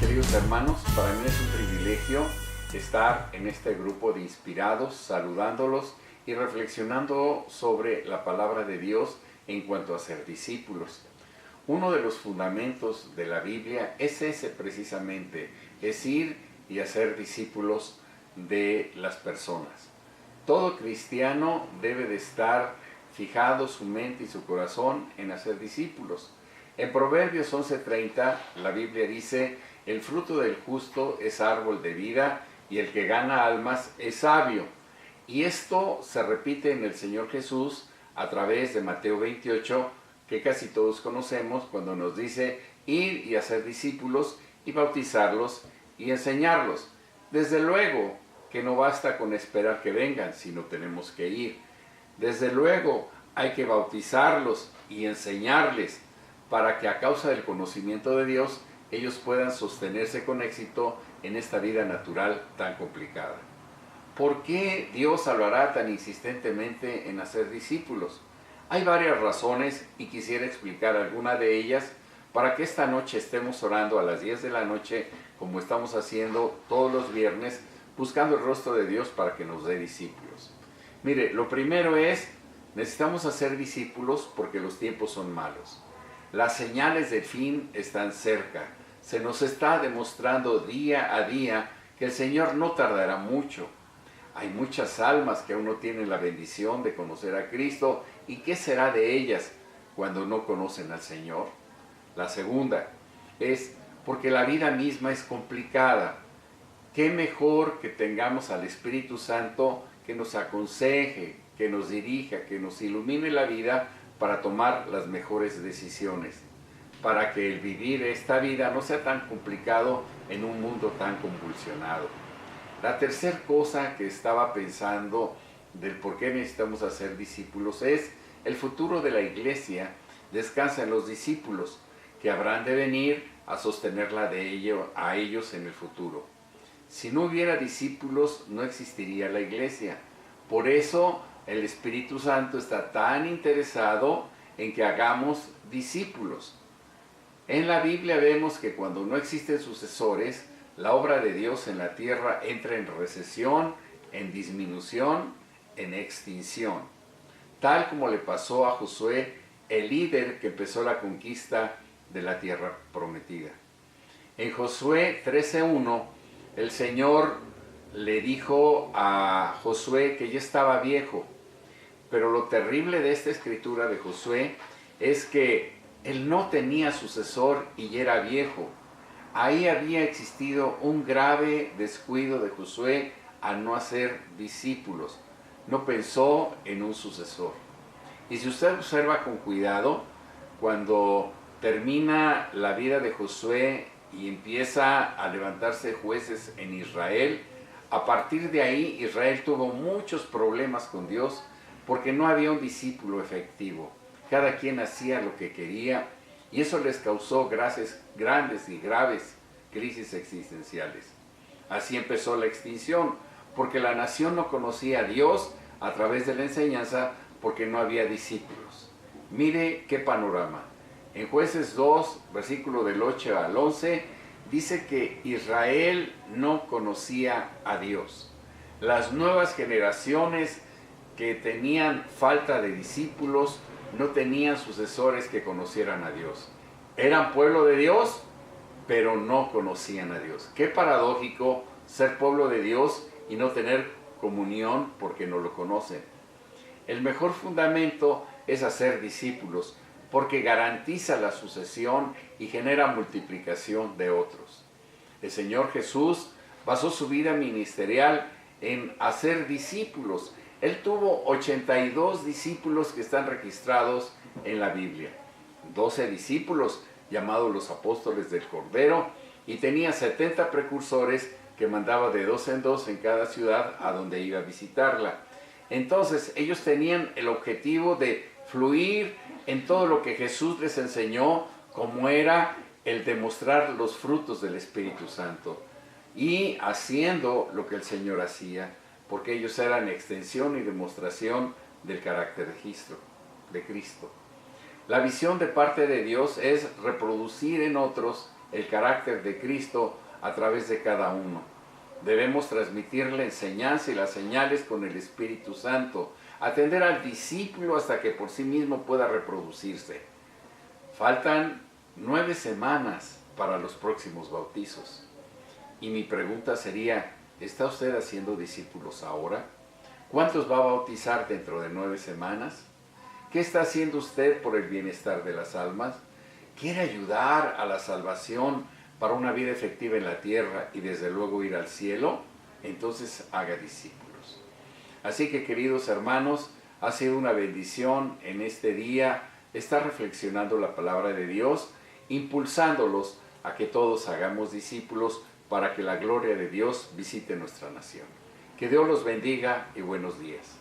Queridos hermanos, para mí es un privilegio estar en este grupo de inspirados, saludándolos y reflexionando sobre la palabra de Dios en cuanto a ser discípulos. Uno de los fundamentos de la Biblia es ese precisamente, es ir y hacer discípulos de las personas. Todo cristiano debe de estar fijado su mente y su corazón en hacer discípulos. En Proverbios 11:30 la Biblia dice: el fruto del justo es árbol de vida y el que gana almas es sabio. Y esto se repite en el Señor Jesús a través de Mateo 28, que casi todos conocemos, cuando nos dice ir y hacer discípulos y bautizarlos y enseñarlos. Desde luego que no basta con esperar que vengan, sino tenemos que ir. Desde luego hay que bautizarlos y enseñarles para que a causa del conocimiento de Dios ellos puedan sostenerse con éxito en esta vida natural tan complicada. ¿Por qué Dios hablará tan insistentemente en hacer discípulos? Hay varias razones y quisiera explicar alguna de ellas para que esta noche estemos orando a las 10 de la noche, como estamos haciendo todos los viernes, buscando el rostro de Dios para que nos dé discípulos. Mire, lo primero es, necesitamos hacer discípulos porque los tiempos son malos. Las señales del fin están cerca. Se nos está demostrando día a día que el Señor no tardará mucho. Hay muchas almas que aún no tienen la bendición de conocer a Cristo. ¿Y qué será de ellas cuando no conocen al Señor? La segunda es porque la vida misma es complicada. Qué mejor que tengamos al Espíritu Santo que nos aconseje, que nos dirija, que nos ilumine la vida para tomar las mejores decisiones, para que el vivir esta vida no sea tan complicado en un mundo tan convulsionado. La tercera cosa que estaba pensando del por qué necesitamos hacer discípulos es el futuro de la iglesia descansa en los discípulos que habrán de venir a sostenerla a ellos en el futuro. Si no hubiera discípulos no existiría la iglesia. Por eso el Espíritu Santo está tan interesado en que hagamos discípulos. En la Biblia vemos que cuando no existen sucesores, la obra de Dios en la tierra entra en recesión, en disminución, en extinción. Tal como le pasó a Josué, el líder que empezó la conquista de la tierra prometida. En Josué 13:1, el Señor le dijo a Josué que ya estaba viejo. Pero lo terrible de esta escritura de Josué es que él no tenía sucesor y era viejo. Ahí había existido un grave descuido de Josué al no hacer discípulos. No pensó en un sucesor. Y si usted observa con cuidado, cuando termina la vida de Josué y empieza a levantarse jueces en Israel, a partir de ahí Israel tuvo muchos problemas con Dios, porque no había un discípulo efectivo. Cada quien hacía lo que quería y eso les causó grandes y graves crisis existenciales. Así empezó la extinción, porque la nación no conocía a Dios a través de la enseñanza, porque no había discípulos. Mire qué panorama. En Jueces 2, versículo del 8 al 11, dice que Israel no conocía a Dios. Las nuevas generaciones que tenían falta de discípulos, no tenían sucesores que conocieran a Dios. Eran pueblo de Dios, pero no conocían a Dios. Qué paradójico ser pueblo de Dios y no tener comunión porque no lo conocen. El mejor fundamento es hacer discípulos, porque garantiza la sucesión y genera multiplicación de otros. El Señor Jesús basó su vida ministerial en hacer discípulos. Él tuvo 82 discípulos que están registrados en la Biblia. 12 discípulos llamados los apóstoles del Cordero y tenía 70 precursores que mandaba de dos en dos en cada ciudad a donde iba a visitarla. Entonces ellos tenían el objetivo de fluir en todo lo que Jesús les enseñó, como era el demostrar los frutos del Espíritu Santo y haciendo lo que el Señor hacía, porque ellos eran extensión y demostración del carácter de Cristo. La visión de parte de Dios es reproducir en otros el carácter de Cristo a través de cada uno. Debemos transmitir la enseñanza y las señales con el Espíritu Santo, atender al discípulo hasta que por sí mismo pueda reproducirse. Faltan 9 semanas para los próximos bautizos. Y mi pregunta sería, ¿está usted haciendo discípulos ahora? ¿Cuántos va a bautizar dentro de 9 semanas? ¿Qué está haciendo usted por el bienestar de las almas? ¿Quiere ayudar a la salvación para una vida efectiva en la tierra y desde luego ir al cielo? Entonces haga discípulos. Así que, queridos hermanos, ha sido una bendición en este día estar reflexionando la palabra de Dios, impulsándolos a que todos hagamos discípulos para que la gloria de Dios visite nuestra nación. Que Dios los bendiga y buenos días.